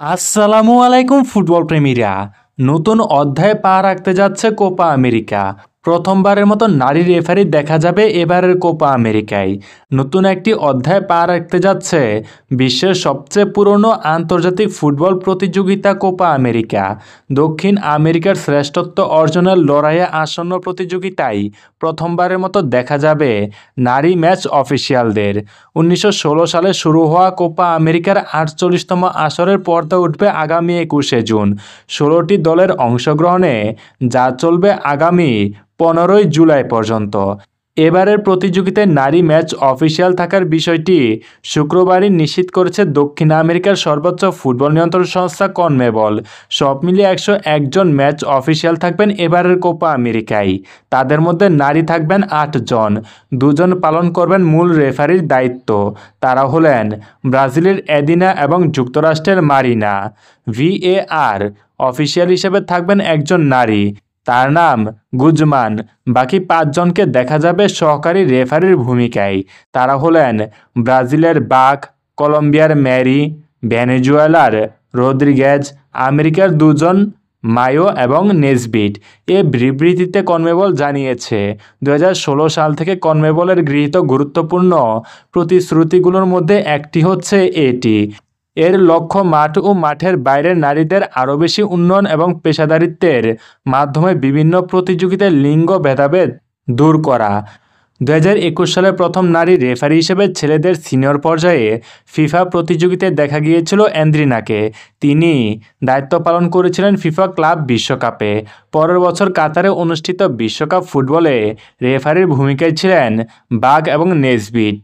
আসসালামু আলাইকুম ফুটবল প্রেমীরা। নতুন অধ্যায়ে পা রাখতে যাচ্ছে কোপা আমেরিকা। প্রথমবারের মতো নারী রেফারি দেখা যাবে এবারের কোপা আমেরিকায়। নতুন একটি অধ্যায়ে পা রাখতে যাচ্ছে বিশ্বের সবচেয়ে পুরনো আন্তর্জাতিক ফুটবল প্রতিযোগিতা কোপা আমেরিকা। দক্ষিণ আমেরিকার শ্রেষ্ঠত্ব অর্জনের লড়াইয়ে আসন্ন প্রতিযোগিতায় প্রথমবারের মতো দেখা যাবে নারী ম্যাচ অফিসিয়ালদের। 1916 সালে শুরু হওয়া কোপা আমেরিকার 48তম আসরের পর্দা উঠবে আগামী 21শে জুন 16টি দলের অংশগ্রহণে, যা চলবে আগামী 15ই জুলাই পর্যন্ত। এবারের প্রতিযোগিতায় নারী ম্যাচ অফিসিয়াল থাকার বিষয়টি শুক্রবারই নিশ্চিত করেছে দক্ষিণ আমেরিকার সর্বোচ্চ ফুটবল নিয়ন্ত্রণ সংস্থা কনমেবল। সব মিলিয়ে 101 জন ম্যাচ অফিসিয়াল থাকবেন এবারের কোপা আমেরিকায়। তাদের মধ্যে নারী থাকবেন 8 জন, 2 জন পালন করবেন মূল রেফারির দায়িত্ব। তারা হলেন ব্রাজিলের এদিনা এবং যুক্তরাষ্ট্রের মারিনা। ভিএআর অফিসিয়াল হিসেবে থাকবেন একজন নারী, তার নাম গুজমান। বাকি 5 জনকে দেখা যাবে সহকারী রেফারির ভূমিকায়। তারা হলেন ব্রাজিলের বাক, কলম্বিয়ার ম্যারি, ভেনেজুয়েলার রদ্রিগেজ, আমেরিকার 2 জন মায়ো এবং নেসবিট। এ বিবৃতিতে কনমেবল জানিয়েছে, 2016 সাল থেকে কনমেবলের গৃহীত গুরুত্বপূর্ণ প্রতিশ্রুতিগুলোর মধ্যে একটি হচ্ছে এটি। এর লক্ষ্য মাঠ ও মাঠের বাইরের নারীদের আরও বেশি উন্নয়ন এবং পেশাদারিত্বের মাধ্যমে বিভিন্ন প্রতিযোগিতায় লিঙ্গ ভেদাভেদ দূর করা। 2021 সালে প্রথম নারী রেফারি হিসেবে ছেলেদের সিনিয়র পর্যায়ে ফিফা প্রতিযোগিতায় দেখা গিয়েছিল অ্যান্দ্রিনাকে। তিনি দায়িত্ব পালন করেছিলেন ফিফা ক্লাব বিশ্বকাপে। পরের বছর কাতারে অনুষ্ঠিত বিশ্বকাপ ফুটবলে রেফারির ভূমিকায় ছিলেন বাক এবং নেসবিট।